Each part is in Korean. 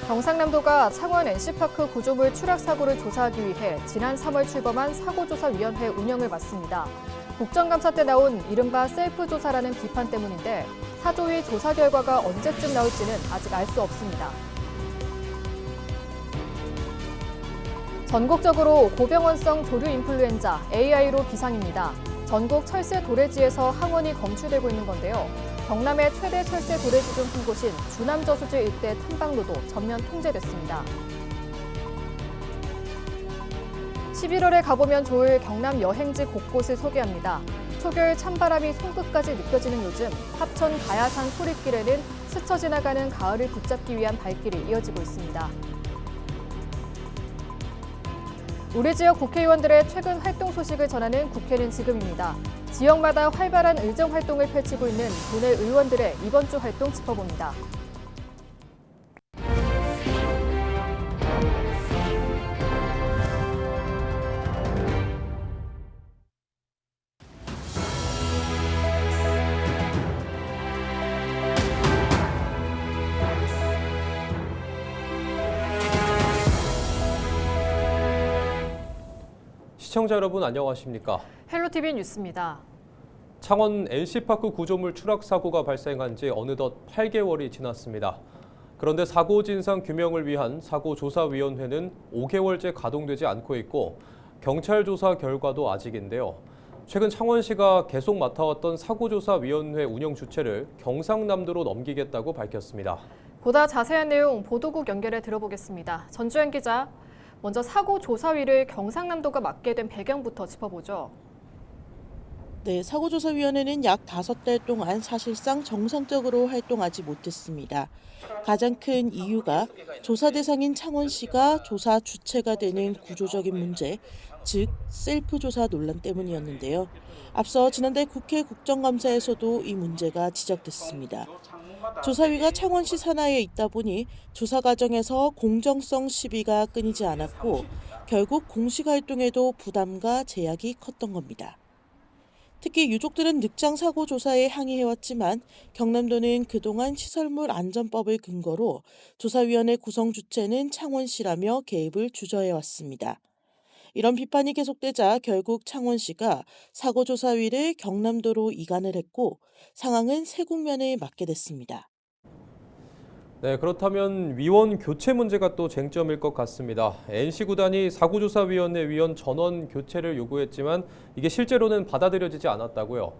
경상남도가 창원 NC파크 구조물 추락 사고를 조사하기 위해 지난 3월 출범한 사고조사위원회 운영을 맡습니다. 국정감사 때 나온 이른바 셀프 조사라는 비판 때문인데 사조위 조사 결과가 언제쯤 나올지는 아직 알 수 없습니다. 전국적으로 고병원성 조류 인플루엔자 AI로 비상입니다. 전국 철새 도래지에서 항원이 검출되고 있는 건데요. 경남의 최대 철새 도래지 중 한 곳인 주남저수지 일대 탐방로도 전면 통제됐습니다. 11월에 가보면 좋을 경남 여행지 곳곳을 소개합니다. 초겨울 찬바람이 손끝까지 느껴지는 요즘 합천 가야산 소릿길에는 스쳐 지나가는 가을을 붙잡기 위한 발길이 이어지고 있습니다. 우리 지역 국회의원들의 최근 활동 소식을 전하는 국회는 지금입니다. 지역마다 활발한 의정 활동을 펼치고 있는 도내 의원들의 이번 주 활동 짚어봅니다. 시청자 여러분 안녕하십니까? 헬로티비 뉴스입니다. 창원 NC파크 구조물 추락 사고가 발생한 지 어느덧 8개월이 지났습니다. 그런데 사고 진상 규명을 위한 사고조사위원회는 5개월째 가동되지 않고 있고 경찰 조사 결과도 아직인데요. 최근 창원시가 계속 맡아왔던 사고조사위원회 운영 주체를 경상남도로 넘기겠다고 밝혔습니다. 보다 자세한 내용 보도국 연결해 들어보겠습니다. 전주현 기자, 먼저 사고조사위를 경상남도가 맡게 된 배경부터 짚어보죠. 네, 사고조사위원회는 약 5달 동안 사실상 정상적으로 활동하지 못했습니다. 가장 큰 이유가 조사 대상인 창원시가 조사 주체가 되는 구조적인 문제, 즉 셀프 조사 논란 때문이었는데요. 앞서 지난달 국회 국정감사에서도 이 문제가 지적됐습니다. 조사위가 창원시 산하에 있다 보니 조사 과정에서 공정성 시비가 끊이지 않았고 결국 공식 활동에도 부담과 제약이 컸던 겁니다. 특히 유족들은 늑장 사고 조사에 항의해왔지만 경남도는 그동안 시설물 안전법을 근거로 조사위원회 구성 주체는 창원시라며 개입을 주저해왔습니다. 이런 비판이 계속되자 결국 창원시가 사고조사위를 경남도로 이관을 했고 상황은 새 국면을 맞게 됐습니다. 네, 그렇다면 위원 교체 문제가 또 쟁점일 것 같습니다. NC구단이 사고조사위원회 위원 전원 교체를 요구했지만 이게 실제로는 받아들여지지 않았다고요?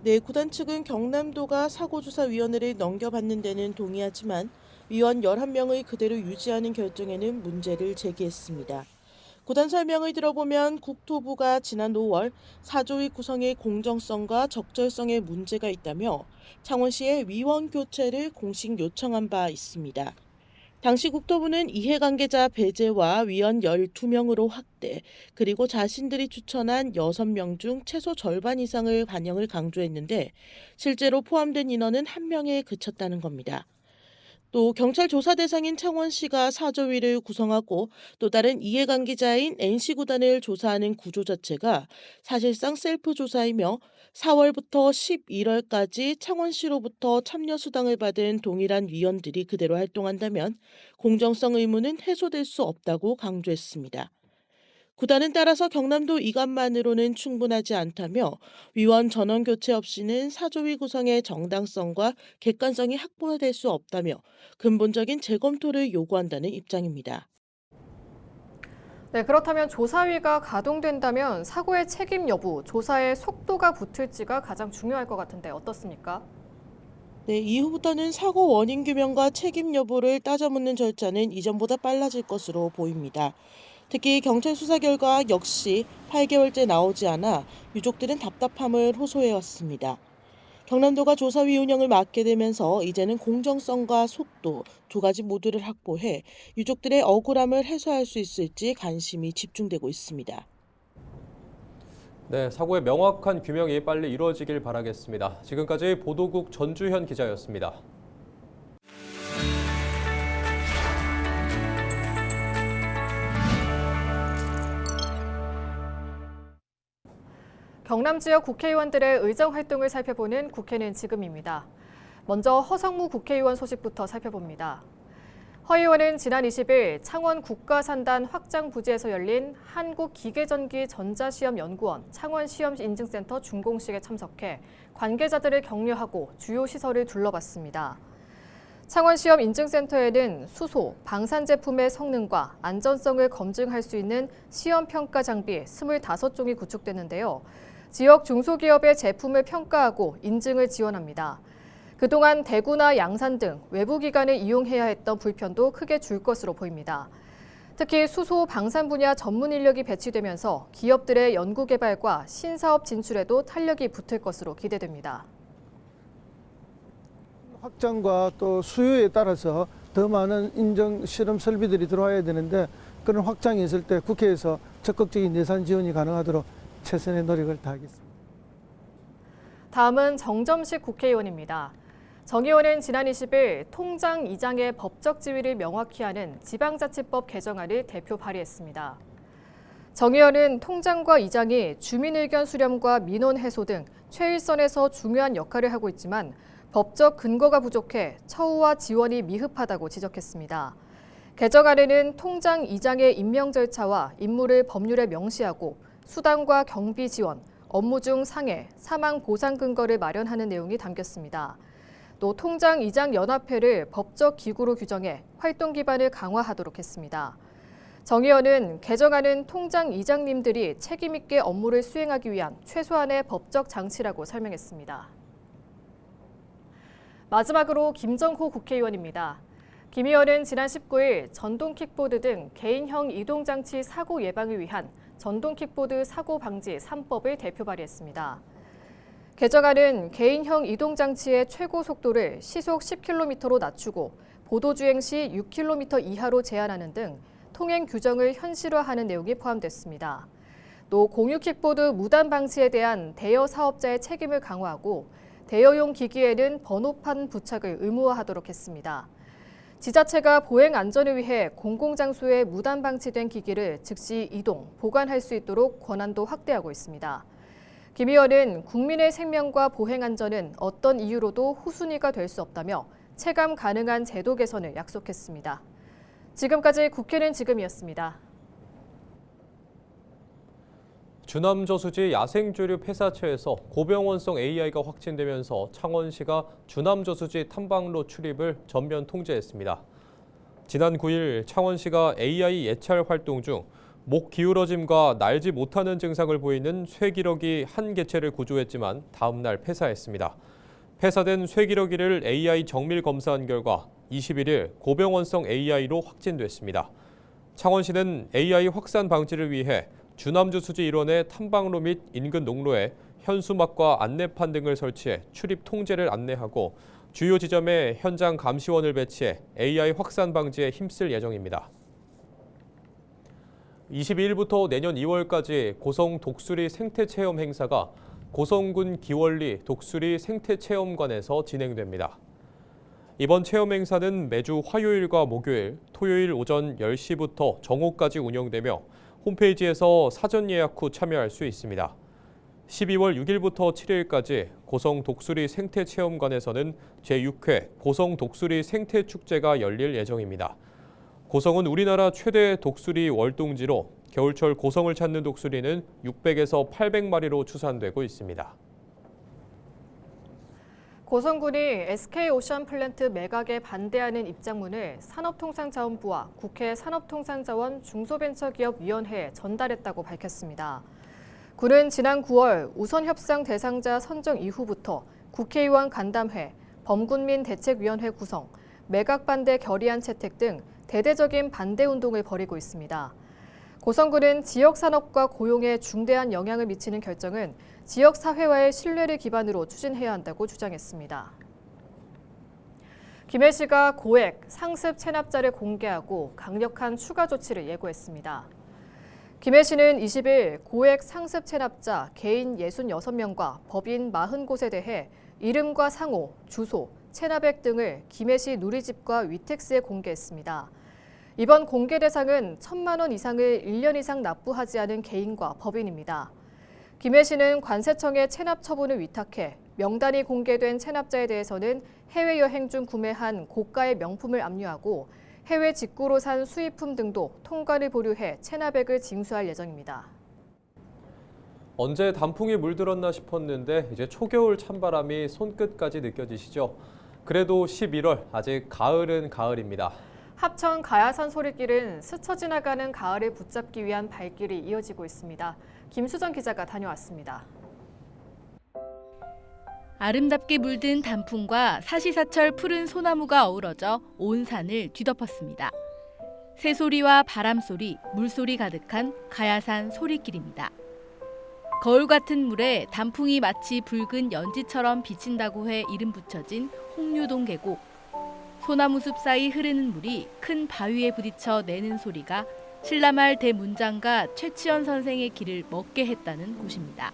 네, 구단 측은 경남도가 사고조사위원회를 넘겨받는 데는 동의하지만 위원 11명을 그대로 유지하는 결정에는 문제를 제기했습니다. 구단 설명을 들어보면 국토부가 지난 5월 사조위 구성의 공정성과 적절성에 문제가 있다며 창원시에 위원 교체를 공식 요청한 바 있습니다. 당시 국토부는 이해관계자 배제와 위원 12명으로 확대, 그리고 자신들이 추천한 6명 중 최소 절반 이상을 반영을 강조했는데 실제로 포함된 인원은 1명에 그쳤다는 겁니다. 또 경찰 조사 대상인 창원시가 사조위를 구성하고 또 다른 이해관계자인 NC구단을 조사하는 구조 자체가 사실상 셀프 조사이며 4월부터 11월까지 창원시로부터 참여수당을 받은 동일한 위원들이 그대로 활동한다면 공정성 의무는 해소될 수 없다고 강조했습니다. 구단은 따라서 경남도 이관만으로는 충분하지 않다며 위원 전원 교체 없이는 사조위 구성의 정당성과 객관성이 확보될 수 없다며 근본적인 재검토를 요구한다는 입장입니다. 네, 그렇다면 조사위가 가동된다면 사고의 책임 여부, 조사의 속도가 붙을지가 가장 중요할 것 같은데 어떻습니까? 네, 이후부터는 사고 원인 규명과 책임 여부를 따져묻는 절차는 이전보다 빨라질 것으로 보입니다. 특히 경찰 수사 결과 역시 8개월째 나오지 않아 유족들은 답답함을 호소해왔습니다. 경남도가 조사위 운영을 맡게 되면서 이제는 공정성과 속도 두 가지 모두를 확보해 유족들의 억울함을 해소할 수 있을지 관심이 집중되고 있습니다. 네, 사고의 명확한 규명이 빨리 이루어지길 바라겠습니다. 지금까지 보도국 전주현 기자였습니다. 경남 지역 국회의원들의 의정 활동을 살펴보는 국회는 지금입니다. 먼저 허성무 국회의원 소식부터 살펴봅니다. 허 의원은 지난 20일 창원 국가산단 확장 부지에서 열린 한국기계전기전자시험연구원 창원시험인증센터 준공식에 참석해 관계자들을 격려하고 주요 시설을 둘러봤습니다. 창원시험인증센터에는 수소, 방산 제품의 성능과 안전성을 검증할 수 있는 시험평가 장비 25종이 구축됐는데요. 지역 중소기업의 제품을 평가하고 인증을 지원합니다. 그동안 대구나 양산 등 외부 기관을 이용해야 했던 불편도 크게 줄 것으로 보입니다. 특히 수소, 방산 분야 전문 인력이 배치되면서 기업들의 연구 개발과 신사업 진출에도 탄력이 붙을 것으로 기대됩니다. 확장과 또 수요에 따라서 더 많은 인증 실험 설비들이 들어와야 되는데 그런 확장이 있을 때 국회에서 적극적인 예산 지원이 가능하도록 최선의 노력을 다하겠습니다. 다음은 정점식 국회의원입니다. 정 의원은 지난 20일 통장 이장의 법적 지위를 명확히 하는 지방자치법 개정안을 대표 발의했습니다. 정 의원은 통장과 이장이 주민 의견 수렴과 민원 해소 등 최일선에서 중요한 역할을 하고 있지만 법적 근거가 부족해 처우와 지원이 미흡하다고 지적했습니다. 개정안에는 통장 이장의 임명 절차와 임무를 법률에 명시하고 수당과 경비 지원, 업무 중 상해, 사망 보상 근거를 마련하는 내용이 담겼습니다. 또 통장 이장 연합회를 법적 기구로 규정해 활동 기반을 강화하도록 했습니다. 정 의원은 개정안은 통장 이장님들이 책임 있게 업무를 수행하기 위한 최소한의 법적 장치라고 설명했습니다. 마지막으로 김정호 국회의원입니다. 김 의원은 지난 19일 전동 킥보드 등 개인형 이동장치 사고 예방을 위한 전동 킥보드 사고 방지 3법을 대표 발의했습니다. 개정안은 개인형 이동장치의 최고 속도를 시속 10km로 낮추고 보도주행 시 6km 이하로 제한하는 등 통행 규정을 현실화하는 내용이 포함됐습니다. 또 공유 킥보드 무단 방치에 대한 대여 사업자의 책임을 강화하고 대여용 기기에는 번호판 부착을 의무화하도록 했습니다. 지자체가 보행 안전을 위해 공공장소에 무단 방치된 기기를 즉시 이동, 보관할 수 있도록 권한도 확대하고 있습니다. 김 의원은 국민의 생명과 보행 안전은 어떤 이유로도 후순위가 될 수 없다며 체감 가능한 제도 개선을 약속했습니다. 지금까지 국회는 지금이었습니다. 주남저수지 야생조류 폐사체에서 고병원성 AI가 확진되면서 창원시가 주남저수지 탐방로 출입을 전면 통제했습니다. 지난 9일 창원시가 AI 예찰 활동 중 목 기울어짐과 날지 못하는 증상을 보이는 쇠기러기 한 개체를 구조했지만 다음 날 폐사했습니다. 폐사된 쇠기러기를 AI 정밀 검사한 결과 21일 고병원성 AI로 확진됐습니다. 창원시는 AI 확산 방지를 위해 주남저수지 일원의 탐방로 및 인근 농로에 현수막과 안내판 등을 설치해 출입 통제를 안내하고 주요 지점에 현장 감시원을 배치해 AI 확산 방지에 힘쓸 예정입니다. 22일부터 내년 2월까지 고성 독수리 생태체험 행사가 고성군 기원리 독수리 생태체험관에서 진행됩니다. 이번 체험 행사는 매주 화요일과 목요일, 토요일 오전 10시부터 정오까지 운영되며 홈페이지에서 사전 예약 후 참여할 수 있습니다. 12월 6일부터 7일까지 고성 독수리 생태체험관에서는 제6회 고성 독수리 생태축제가 열릴 예정입니다. 고성은 우리나라 최대 독수리 월동지로 겨울철 고성을 찾는 독수리는 600에서 800마리로 추산되고 있습니다. 고성군이 SK오션플랜트 매각에 반대하는 입장문을 산업통상자원부와 국회 산업통상자원 중소벤처기업위원회에 전달했다고 밝혔습니다. 군은 지난 9월 우선협상 대상자 선정 이후부터 국회의원 간담회, 범군민 대책위원회 구성, 매각 반대 결의안 채택 등 대대적인 반대 운동을 벌이고 있습니다. 고성군은 지역 산업과 고용에 중대한 영향을 미치는 결정은 지역 사회와의 신뢰를 기반으로 추진해야 한다고 주장했습니다. 김해시가 고액 상습 체납자를 공개하고 강력한 추가 조치를 예고했습니다. 김해시는 20일 고액 상습 체납자 개인 66명과 법인 40곳에 대해 이름과 상호, 주소, 체납액 등을 김해시 누리집과 위텍스에 공개했습니다. 이번 공개 대상은 1,000만 원 이상을 1년 이상 납부하지 않은 개인과 법인입니다. 김해시는 관세청에 체납 처분을 위탁해 명단이 공개된 체납자에 대해서는 해외여행 중 구매한 고가의 명품을 압류하고 해외 직구로 산 수입품 등도 통관을 보류해 체납액을 징수할 예정입니다. 언제 단풍이 물들었나 싶었는데 이제 초겨울 찬바람이 손끝까지 느껴지시죠? 그래도 11월, 아직 가을은 가을입니다. 합천 가야산 소리길은 스쳐 지나가는 가을을 붙잡기 위한 발길이 이어지고 있습니다. 김수정 기자가 다녀왔습니다. 아름답게 물든 단풍과 사시사철 푸른 소나무가 어우러져 온 산을 뒤덮었습니다. 새소리와 바람소리, 물소리 가득한 가야산 소리길입니다. 거울 같은 물에 단풍이 마치 붉은 연지처럼 비친다고 해 이름 붙여진 홍류동 계곡. 소나무 숲 사이 흐르는 물이 큰 바위에 부딪혀 내는 소리가 신라말 대문장가 최치원 선생의 길을 먹게 했다는 곳입니다.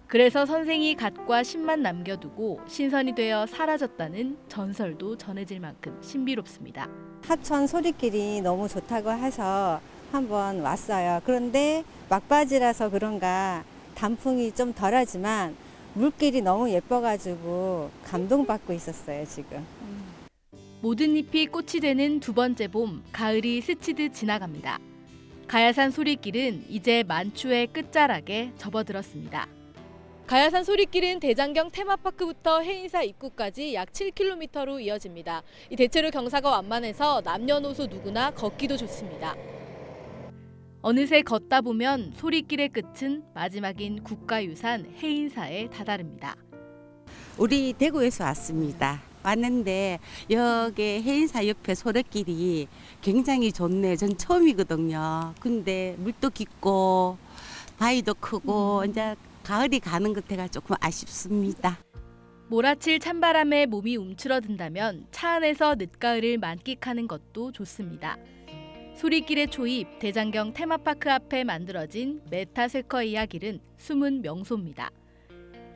그래서 선생이 갓과 신만 남겨두고 신선이 되어 사라졌다는 전설도 전해질 만큼 신비롭습니다. 하천 소리길이 너무 좋다고 해서 한번 왔어요. 그런데 막바지라서 그런가 단풍이 좀 덜하지만 물길이 너무 예뻐가지고 감동받고 있었어요, 지금. 모든 잎이 꽃이 되는 두 번째 봄, 가을이 스치듯 지나갑니다. 가야산 소리길은 이제 만추의 끝자락에 접어들었습니다. 가야산 소리길은 대장경 테마파크부터 해인사 입구까지 약 7km로 이어집니다. 이 대체로 경사가 완만해서 남녀노소 누구나 걷기도 좋습니다. 어느새 걷다 보면 소리길의 끝은 마지막인 국가유산 해인사에 다다릅니다. 우리 대구에서 왔습니다. 왔는데 여기 해인사 옆에 소래길이 굉장히 좋네. 전 처음이거든요. 근데 물도 깊고 바위도 크고 이제 가을이 가는 것 같아가 조금 아쉽습니다. 몰아칠 찬바람에 몸이 움츠러든다면 차 안에서 늦가을을 만끽하는 것도 좋습니다. 소리길의 초입 대장경 테마파크 앞에 만들어진 메타세커이아 길은 숨은 명소입니다.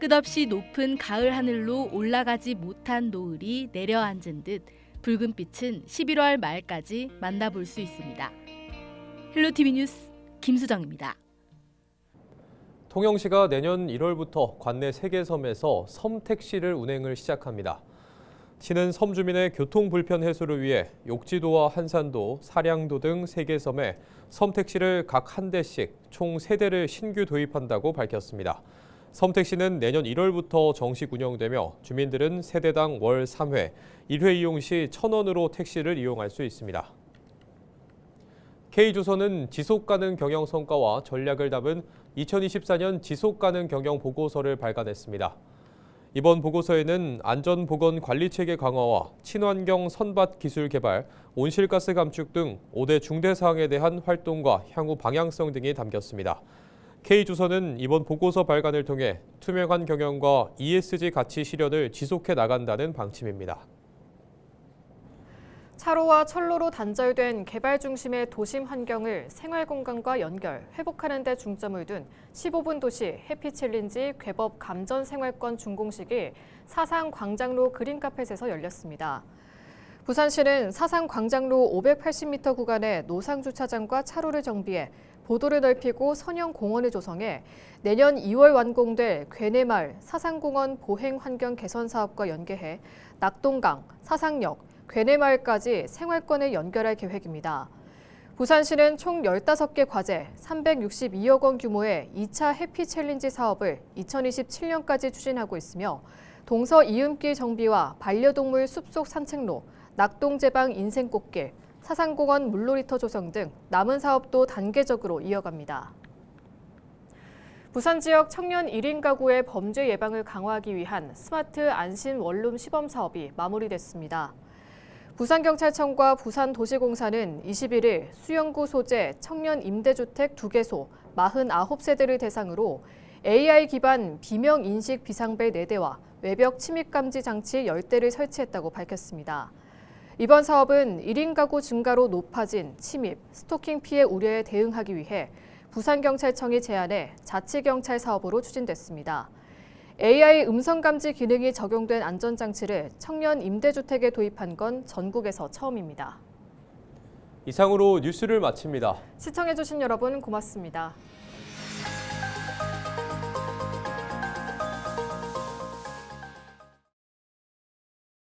끝없이 높은 가을 하늘로 올라가지 못한 노을이 내려앉은 듯 붉은 빛은 11월 말까지 만나볼 수 있습니다. 헬로티비 뉴스 김수정입니다. 통영시가 내년 1월부터 관내 3개 섬에서 섬택시를 운행을 시작합니다. 시는 섬 주민의 교통 불편 해소를 위해 욕지도와 한산도, 사량도 등 3개 섬에 섬택시를 각 한 대씩 총 3대를 신규 도입한다고 밝혔습니다. 섬택시는 내년 1월부터 정식 운영되며 주민들은 세대당 월 3회, 1회 이용 시 1,000원으로 택시를 이용할 수 있습니다. K조선은 지속가능 경영 성과와 전략을 담은 2024년 지속가능 경영 보고서를 발간했습니다. 이번 보고서에는 안전보건관리체계 강화와 친환경 선박 기술 개발, 온실가스 감축 등 5대 중대 사항에 대한 활동과 향후 방향성 등이 담겼습니다. K조선은 이번 보고서 발간을 통해 투명한 경영과 ESG 가치 실현을 지속해 나간다는 방침입니다. 차로와 철로로 단절된 개발 중심의 도심 환경을 생활 공간과 연결, 회복하는 데 중점을 둔 15분 도시 해피챌린지 궤법 감전 생활권 준공식이 사상 광장로 그린카펫에서 열렸습니다. 부산시는 사상 광장로 580m 구간의 노상주차장과 차로를 정비해 보도를 넓히고 선형 공원을 조성해 내년 2월 완공될 괴내마을 사상공원 보행 환경 개선 사업과 연계해 낙동강, 사상역, 괴내마을까지 생활권을 연결할 계획입니다. 부산시는 총 15개 과제, 362억 원 규모의 2차 해피챌린지 사업을 2027년까지 추진하고 있으며 동서 이음길 정비와 반려동물 숲속 산책로, 낙동제방 인생꽃길, 사상공원 물놀이터 조성 등 남은 사업도 단계적으로 이어갑니다. 부산 지역 청년 1인 가구의 범죄 예방을 강화하기 위한 스마트 안심 원룸 시범 사업이 마무리됐습니다. 부산경찰청과 부산도시공사는 21일 수영구 소재 청년 임대주택 2개소 49세대를 대상으로 AI 기반 비명 인식 비상벨 4대와 외벽 침입 감지 장치 10대를 설치했다고 밝혔습니다. 이번 사업은 1인 가구 증가로 높아진 침입, 스토킹 피해 우려에 대응하기 위해 부산경찰청이 제안해 자치경찰 사업으로 추진됐습니다. AI 음성 감지 기능이 적용된 안전장치를 청년 임대주택에 도입한 건 전국에서 처음입니다. 이상으로 뉴스를 마칩니다. 시청해주신 여러분 고맙습니다.